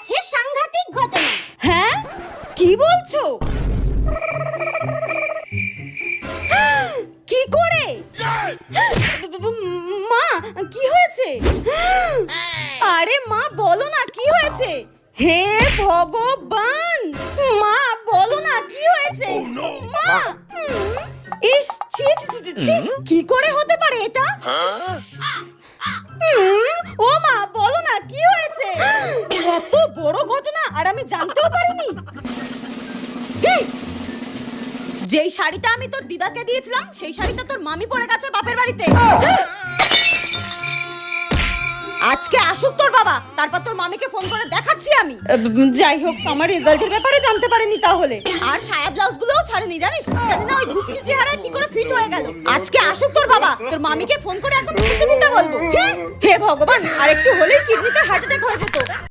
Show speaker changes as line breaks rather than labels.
গেছে সাংঘাতিক ঘটনা।
হ্যাঁ, কি বলছো? কি করে? মা, কি হয়েছে? আরে মা, বলো না কি হয়েছে? হে ভগবান, মা বলো না কি হয়েছে? মা, ইস, ছি ছি ছি ছি, কি করে হতে পারে এটা? ও মা, বলো না কি হয়েছে? এত বড় ঘটনা আর আমি জানতেও পারিনি। যেই শাড়িটা আমি তোর দিদাকে দিয়েছিলাম সেই শাড়িটা তোর মামি পরে গেছে বাপের বাড়িতে। আজকে আসুক তোর বাবা, তারপর তোর মামিকে ফোন করে দেখাচ্ছি আমি। যাই হোক, আমার রেজাল্টের ব্যাপারে জানতে পারেনি তাহলে। আর সায়া ব্লাউজ গুলোও ছাড়েনি, জানিস? জানি না ওই ঘুপি চেহারা কি করে ফিট হয়ে গেল। আজকে আসুক তোর বাবা, তোর মামিকে ফোন করে একদম ফিরতে দিতে বলবো। হে ভগবান, আর একটু হলেই কিডনিতে হার্ট অ্যাটাক হয়ে যেত।